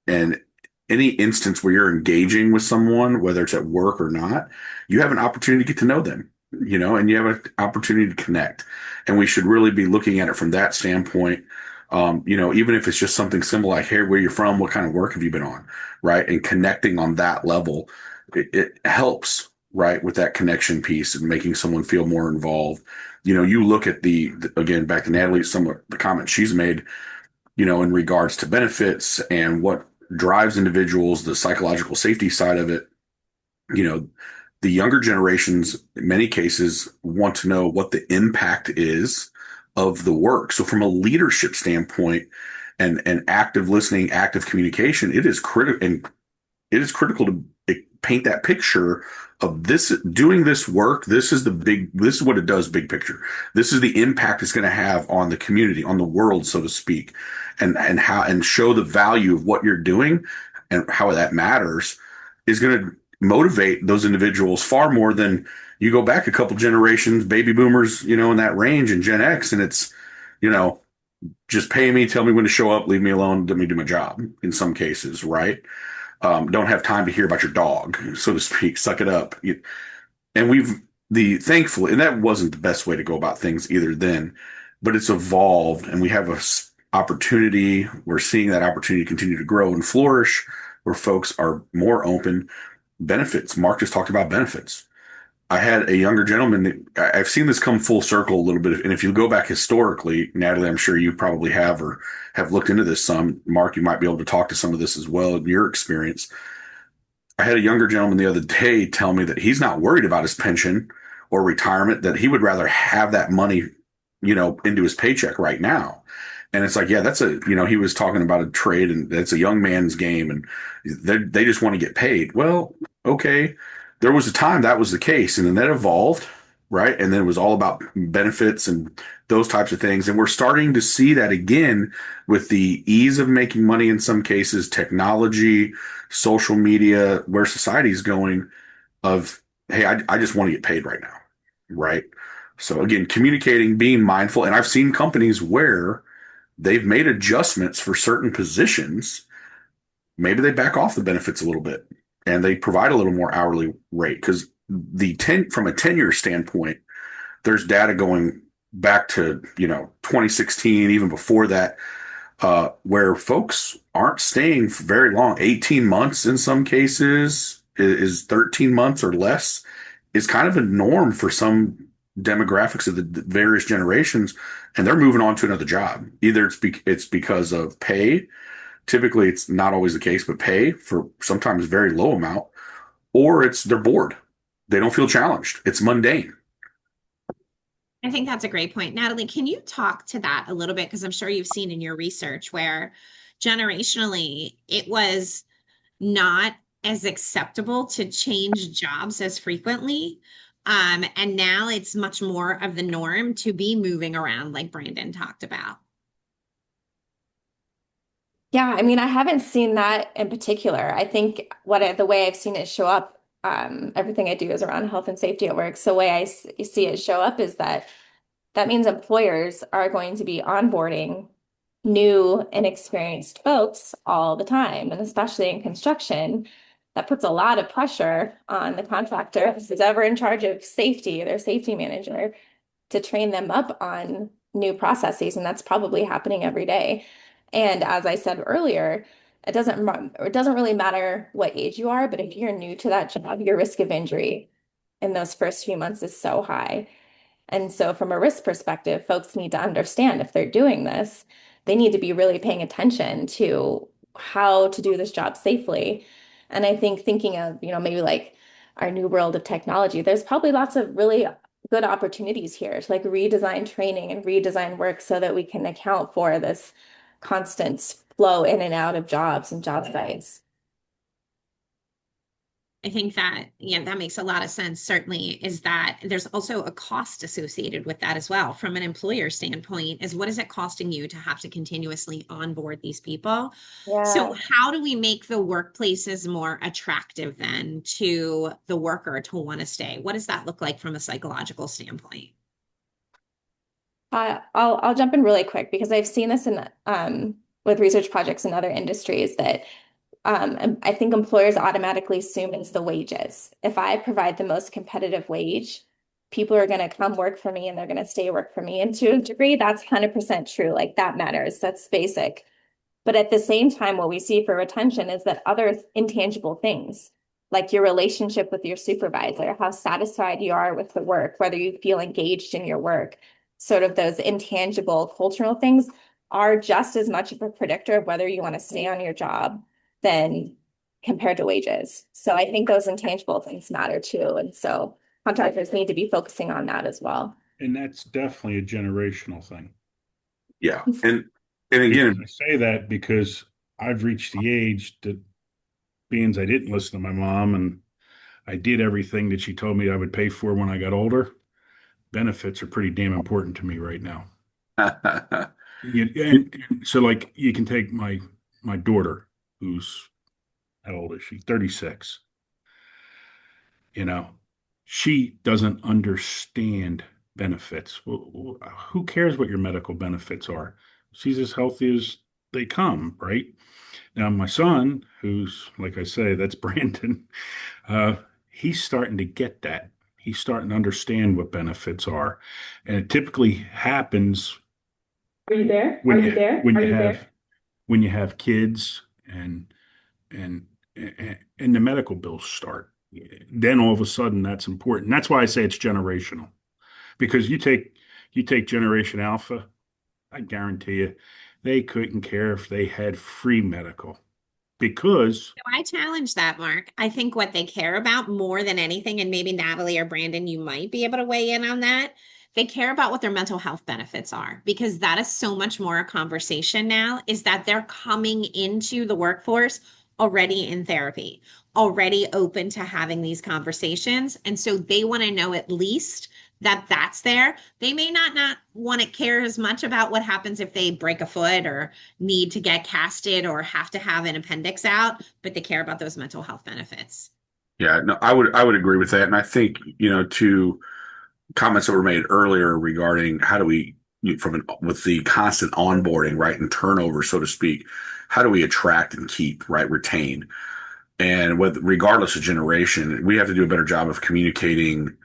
and any instance where you're engaging with someone, whether it's at work or not, you have an opportunity to get to know them, you know, and you have an opportunity to connect. And we should really be looking at it from that standpoint. You know, even if it's just something simple like, hey, where you're from, what kind of work have you been on, right? And connecting on that level, it helps, right, with that connection piece and making someone feel more involved. You know, you look at again, back to Natalie, some of the comments she's made, you know, in regards to benefits and what drives individuals, the psychological safety side of it. You know, the younger generations, in many cases, want to know what the impact is of the work. So from a leadership standpoint and active listening, active communication, it is critical, and it is critical to paint that picture of this, doing this work. This is what it does, big picture. This is the impact it's going to have on the community, on the world, so to speak, and show the value of what you're doing and how that matters is going to motivate those individuals far more than you go back a couple generations, baby boomers, you know, in that range, and Gen X, and it's, you know, just pay me, tell me when to show up, leave me alone, let me do my job in some cases, right? Don't have time to hear about your dog, so to speak. Suck it up. And thankfully, and that wasn't the best way to go about things either then, but it's evolved, and we have a opportunity. We're seeing that opportunity continue to grow and flourish, where folks are more open. Benefits. Mark just talked about benefits. I had a younger gentleman I've seen this come full circle a little bit. And if you go back historically, Natalie, I'm sure you probably have or have looked into this some. Mark, you might be able to talk to some of this as well in your experience. I had a younger gentleman the other day tell me that he's not worried about his pension or retirement, that he would rather have that money, into his paycheck right now. And it's like, yeah, he was talking about a trade and that's a young man's game and they just want to get paid. Well, okay. There was a time that was the case and then that evolved, right? And then it was all about benefits and those types of things. And we're starting to see that again with the ease of making money in some cases, technology, social media, where society's going of, hey, I just want to get paid right now, right? So again, communicating, being mindful, and I've seen companies where they've made adjustments for certain positions. Maybe they back off the benefits a little bit and they provide a little more hourly rate because from a tenure standpoint, there's data going back to 2016, even before that, where folks aren't staying for very long. 18 months in some cases is 13 months or less is kind of a norm for some demographics of the various generations, and they're moving on to another job. Either it's because of pay. Typically, it's not always the case, but pay for sometimes very low amount, or it's they're bored. They don't feel challenged. It's mundane. I think that's a great point. Natalie, can you talk to that a little bit? Because I'm sure you've seen in your research where generationally it was not as acceptable to change jobs as frequently. And now it's much more of the norm to be moving around, like Brandon talked about. Yeah, I mean, I haven't seen that in particular. I think the way I've seen it show up, everything I do is around health and safety at work. So the way see it show up is that means employers are going to be onboarding new and experienced folks all the time, and especially in construction, that puts a lot of pressure on the contractor who's ever in charge of safety, their safety manager, to train them up on new processes, and that's probably happening every day. And as I said earlier, it doesn't really matter what age you are, but if you're new to that job, your risk of injury in those first few months is so high. And so, from a risk perspective, folks need to understand if they're doing this, they need to be really paying attention to how to do this job safely. And I think thinking of, maybe like our new world of technology, there's probably lots of really good opportunities here to like redesign training and redesign work so that we can account for this constant flow in and out of jobs and job sites. I think that, yeah, that makes a lot of sense, certainly, is that there's also a cost associated with that as well. From an employer standpoint, is what is it costing you to have to continuously onboard these people? So Yeah. how do we make the workplaces more attractive then to the worker to want to stay? What does that look like from a psychological standpoint? I'll jump in really quick because I've seen this in with research projects in other industries that I think employers automatically assume it's the wages. If I provide the most competitive wage, people are going to come work for me and they're going to stay work for me. And to a degree, that's 100% true. Like that matters. That's basic. But at the same time, what we see for retention is that other intangible things, like your relationship with your supervisor, how satisfied you are with the work, whether you feel engaged in your work, sort of those intangible cultural things are just as much of a predictor of whether you want to stay on your job than compared to wages. So I think those intangible things matter too. And so contractors need to be focusing on that as well. And that's definitely a generational thing. Yeah. And I again, say that because I've reached the age that being I didn't listen to my mom and I did everything that she told me I would pay for when I got older, benefits are pretty damn important to me right now. And so like you can take my daughter, who's how old is she? 36. You know, she doesn't understand benefits. Well, who cares what your medical benefits are? She's as healthy as they come, right? Now, my son, who's like I say, that's Brandon, uh, he's starting to get that. He's starting to understand what benefits are. And it typically happens Are you there? when Are you there? when Are you you have there? when you have kids and and the medical bills start. then all of a sudden that's important. That's why I say it's generational. Because you take Generation Alpha, I guarantee you, they couldn't care if they had free medical because So I challenge that, Mark. I think what they care about more than anything, and maybe Natalie or Brandon, you might be able to weigh in on that. They care about what their mental health benefits are because that is so much more a conversation now, is that they're coming into the workforce already in therapy, already open to having these conversations. And so they want to know at least that that's there. They may not want to care as much about what happens if they break a foot or need to get casted or have to have an appendix out, but they care about those mental health benefits. Yeah, no, I would agree with that. And I think, to comments that were made earlier regarding how do we, with the constant onboarding, right, and turnover, so to speak, how do we attract and keep, right, retain? And regardless of generation, we have to do a better job of communicating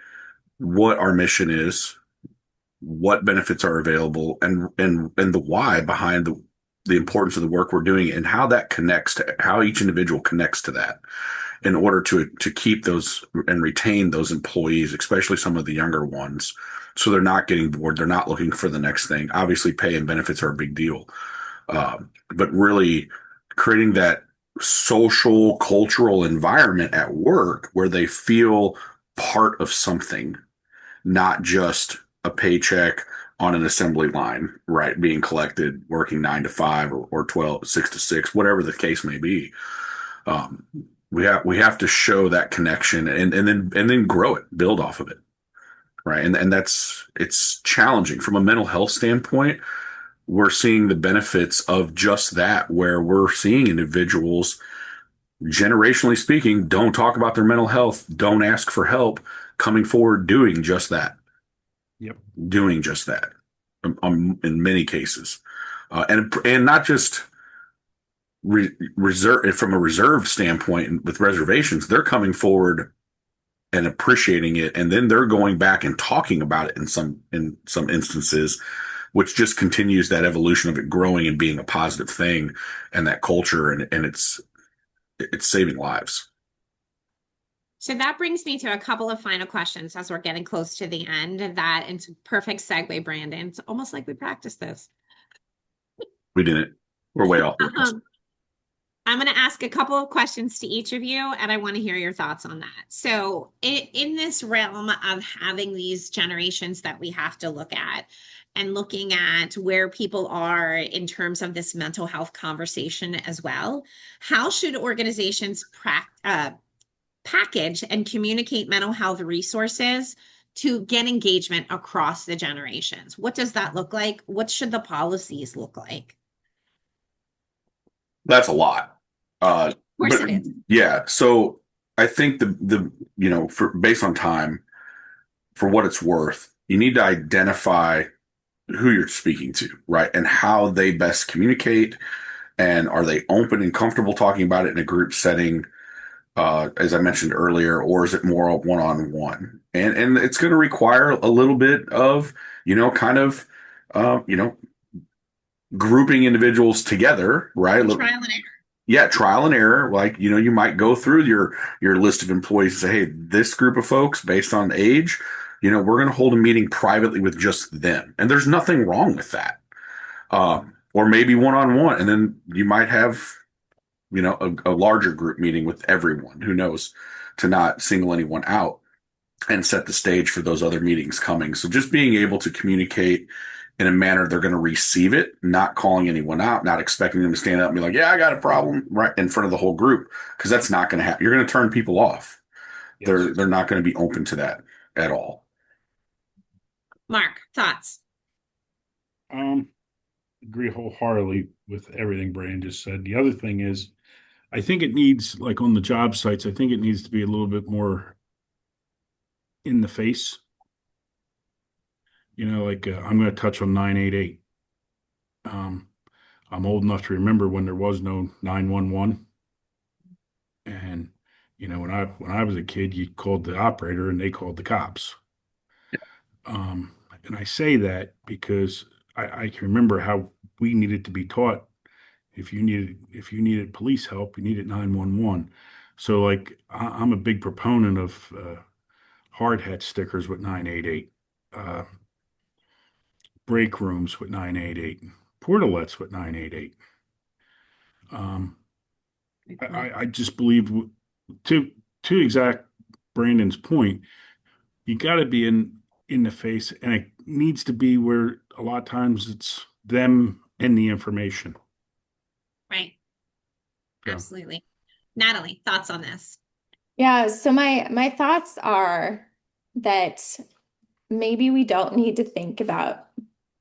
what our mission is, what benefits are available, and the why behind the importance of the work we're doing, and how that connects to how each individual connects to that in order to keep those and retain those employees, especially some of the younger ones, so they're not getting bored, they're not looking for the next thing. Obviously, pay and benefits are a big deal, but really creating that social, cultural environment at work where they feel part of something, not just a paycheck on an assembly line, right? Being collected, working 9 to 5 or 12, 6 to 6, whatever the case may be. Um, we have to show that connection and then grow it, build off of it, right? And it's challenging from a mental health standpoint. We're seeing the benefits of just that, where we're seeing individuals, generationally speaking, don't talk about their mental health, don't ask for help, coming forward doing just that, yep, doing just that, in many cases, and not just reserve from a reserve standpoint with reservations. They're coming forward and appreciating it, and then they're going back and talking about it in some instances, which just continues that evolution of it growing and being a positive thing, and that culture, and it's saving lives. So that brings me to a couple of final questions as we're getting close to the end. That it's a perfect segue, Brandon. It's almost like we practiced this. We didn't. We're way off the rails. I'm going to ask a couple of questions to each of you, and I want to hear your thoughts on that. So, in this realm of having these generations that we have to look at, and looking at where people are in terms of this mental health conversation as well, how should organizations package and communicate mental health resources to get engagement across the generations? What does that look like? What should the policies look like? That's a lot. Of course But it is. yeah, so I think for based on time, for what it's worth, you need to identify who you're speaking to, right? And how they best communicate. And are they open and comfortable talking about it in a group setting, as I mentioned earlier, or is it more one-on-one? And it's going to require a little bit of, kind of, you know, grouping individuals together, right? Trial and error. Yeah, trial and error. Like, you might go through your list of employees and say, hey, this group of folks, based on age, we're going to hold a meeting privately with just them. And there's nothing wrong with that. Or maybe one-on-one. And then you might have, a larger group meeting with everyone, who knows, to not single anyone out and set the stage for those other meetings coming. So just being able to communicate in a manner they're going to receive it, not calling anyone out, not expecting them to stand up and be like, yeah, I got a problem right in front of the whole group, because that's not going to happen. You're going to turn people off. yes. They're not going to be open to that at all. Mark, thoughts? Agree wholeheartedly with everything Brian just said. The other thing is, I think it needs, like on the job sites, I think it needs to be a little bit more in the face. Like I'm going to touch on 988. I'm old enough to remember when there was no 911. And when I was a kid, you called the operator and they called the cops. And I say that because I can remember how we needed to be taught, if you needed police help, you needed 911. So, like, I'm a big proponent of hard hat stickers with 988, uh, break rooms with 988, portalets with 988. Um, Good I, point. I just believe to to exact Brandon's point, you got to be in the face, and it needs to be where a lot of times it's them and the information. Right. So, Absolutely. Natalie, thoughts on this? Yeah, so my thoughts are that maybe we don't need to think about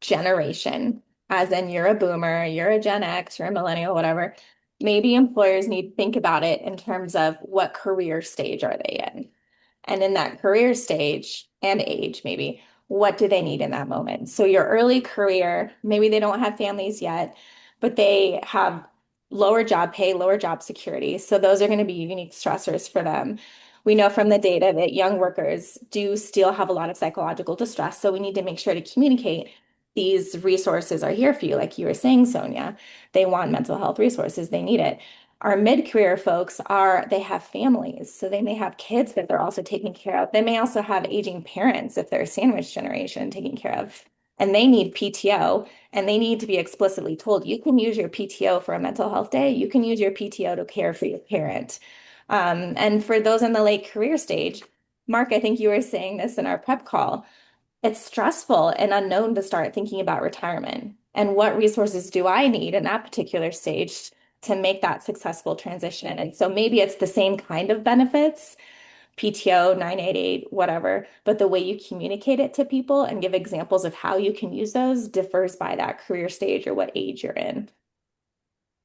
generation, as in you're a boomer, you're a Gen X, you're a millennial, whatever. Maybe employers need to think about it in terms of what career stage are they in? And in that career stage and age, maybe, what do they need in that moment? So your early career, maybe they don't have families yet, but they have lower job pay, lower job security. So those are going to be unique stressors for them. We know from the data that young workers do still have a lot of psychological distress. So we need to make sure to communicate these resources are here for you. Like you were saying, Sonia, they want mental health resources, they need it. Our mid-career folks they have families, so they may have kids that they're also taking care of. They may also have aging parents if they're a sandwich generation taking care of, and they need PTO, and they need to be explicitly told, you can use your PTO for a mental health day, you can use your PTO to care for your parent. And for those in the late career stage, Mark, I think you were saying this in our prep call, it's stressful and unknown to start thinking about retirement and what resources do I need in that particular stage to make that successful transition. And so maybe it's the same kind of benefits, PTO, 988, whatever, but the way you communicate it to people and give examples of how you can use those differs by that career stage or what age you're in.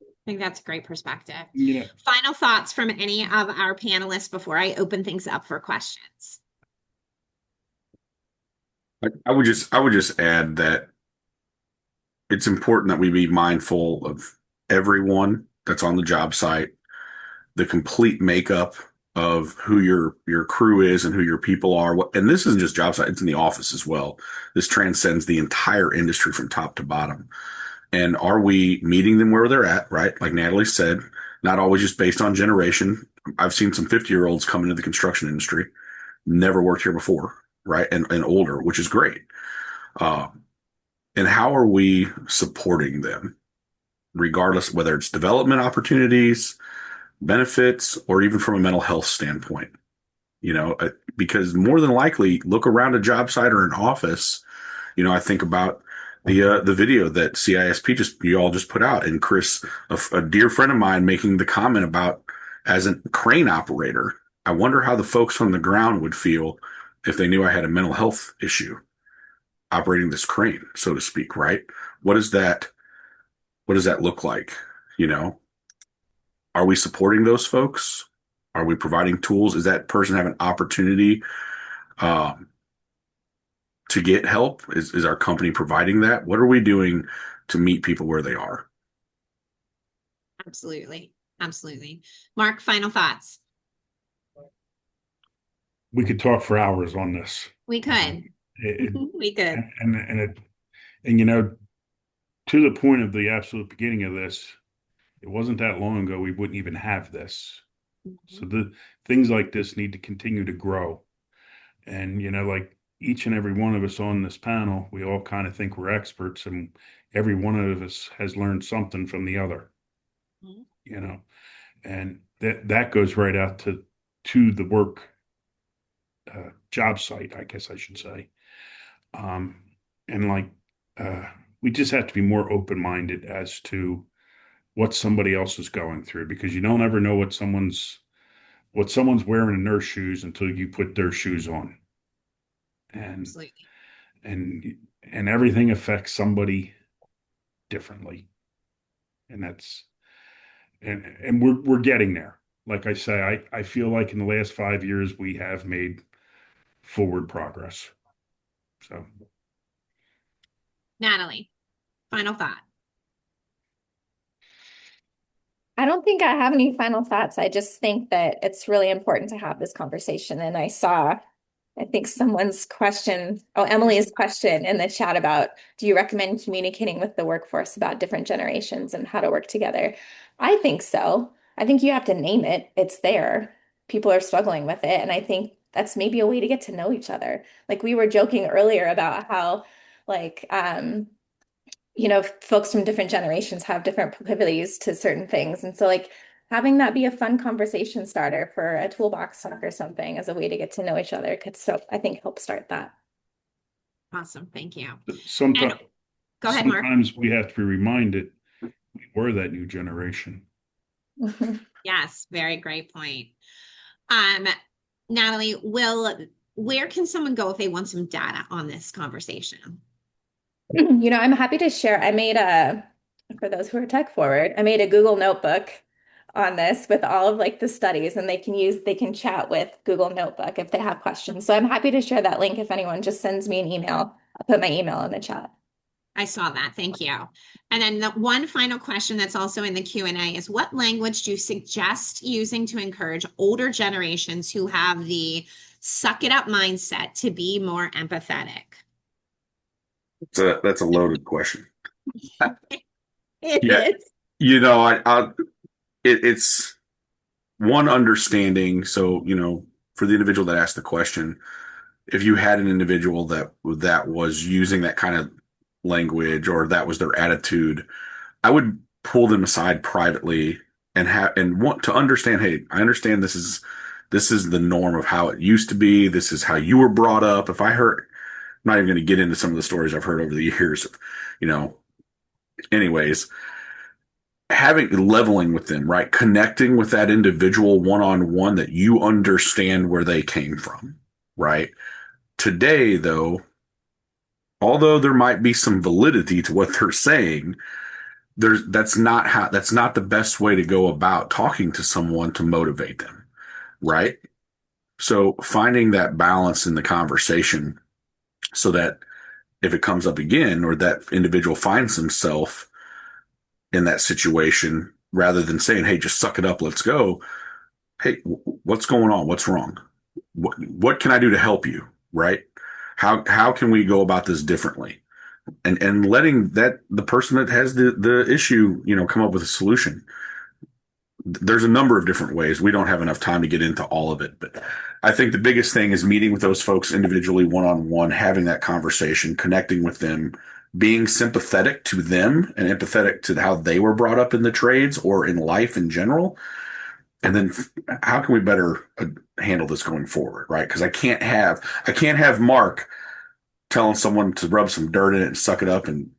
I think that's a great perspective. you know, Final thoughts from any of our panelists before I open things up for questions. I would just add that it's important that we be mindful of everyone that's on the job site, the complete makeup of who your crew is and who your people are. And this isn't just job site, it's in the office as well. This transcends the entire industry from top to bottom. And are we meeting them where they're at, right? Like Natalie said, not always just based on generation. I've seen some 50-year-olds come into the construction industry, never worked here before, right? And older, which is great. Uh, and how are we supporting them, regardless whether it's development opportunities, benefits, or even from a mental health standpoint? Because more than likely, look around a job site or an office. I think about the video that CISP you all just put out, and Chris, a dear friend of mine, making the comment about as a crane operator. I wonder how the folks on the ground would feel if they knew I had a mental health issue operating this crane, so to speak, right? What does that what does that look like? You know, are we supporting those folks? Are we providing tools? Is that person have an opportunity um, to get help? Is our company providing that? What are we doing to meet people where they are? Absolutely. Absolutely. Mark, final thoughts. we could talk for hours on this. We could. It, We could. and you know, to the point of the absolute beginning of this, it wasn't that long ago we wouldn't even have this. So the things like this need to continue to grow. And like each and every one of us on this panel, we all kind of think we're experts, and every one of us has learned something from the other. Mhm. And that goes right out to the work job site, I guess I should say. Um, and like we just have to be more open-minded as to what somebody else is going through, because you don't ever know what someone's wearing in their shoes until you put their shoes on. And Absolutely. and and everything affects somebody differently. And that's and we're getting there. Like I say, I feel like in the last 5 years we have made forward progress. So Natalie, final thought. I don't think I have any final thoughts. I just think that it's really important to have this conversation. And I think someone's question, oh, Emily's question in the chat about, do you recommend communicating with the workforce about different generations and how to work together? I think so. I think you have to name it. It's there. People are struggling with it. And I think that's maybe a way to get to know each other. Like we were joking earlier about how like folks from different generations have different proclivities to certain things. And so like having that be a fun conversation starter for a toolbox talk or something as a way to get to know each other could so I think help start that. Awesome. Thank you. Sometimes, And go ahead, Mark. sometimes we have to be reminded we were that new generation. Yes, very great point. Natalie, where can someone go if they want some data on this conversation? I'm happy to share. For those who are tech forward, I made a Google Notebook on this with all of like the studies, and they can chat with Google Notebook if they have questions. So I'm happy to share that link if anyone just sends me an email. I'll put my email in the chat. I saw that. Thank you. And then the one final question that's also in the Q&A is what language do you suggest using to encourage older generations who have the suck it up mindset to be more empathetic? That's a loaded question. It Yeah, is. it's one understanding. So, for the individual that asked the question, if you had an individual that was using that kind of language or that was their attitude, I would pull them aside privately and want to understand, hey, I understand this is the norm of how it used to be. This is how you were brought up. If I heard, I'm not even going to get into some of the stories I've heard over the years, anyways, leveling with them, right? Connecting with that individual one-on-one that you understand where they came from, right? Today, though, although there might be some validity to what they're saying, that's not the best way to go about talking to someone to motivate them, right? So finding that balance in the conversation so that if it comes up again or that individual finds himself in that situation, rather than saying, hey, just suck it up, let's go. Hey, what's going on? What's wrong? What can I do to help you? Right? How can we go about this differently? And letting the person that has the issue, come up with a solution. There's a number of different ways. We don't have enough time to get into all of it, but I think the biggest thing is meeting with those folks individually, one-on-one, having that conversation, connecting with them, being sympathetic to them and empathetic to how they were brought up in the trades or in life in general. And then how can we better handle this going forward, right? Because I can't have Mark telling someone to rub some dirt in it and suck it up and,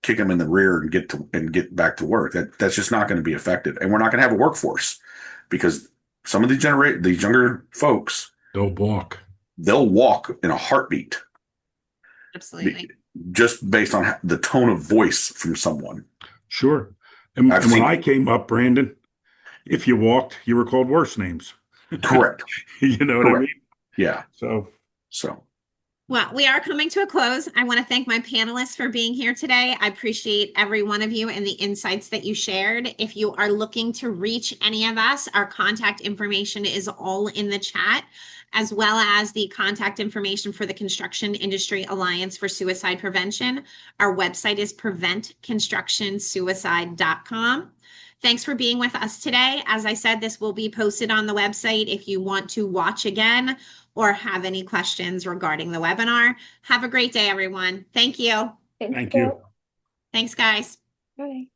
kick them in the rear and get back to work. That's just not going to be effective. And we're not going to have a workforce because some of these younger folks, they'll walk in a heartbeat. Absolutely. Just based on the tone of voice from someone. Sure. And when I came up, Brandon, if you walked, you were called worse names. Correct. You know what I mean? Yeah. So. Well, we are coming to a close. I want to thank my panelists for being here today. I appreciate every one of you and the insights that you shared. If you are looking to reach any of us, our contact information is all in the chat, as well as the contact information for the Construction Industry Alliance for Suicide Prevention. Our website is preventconstructionsuicide.com. Thanks for being with us today. As I said, this will be posted on the website if you want to watch again or have any questions regarding the webinar. Have a great day, everyone. Thank you. Thank you. Thanks, guys. Bye.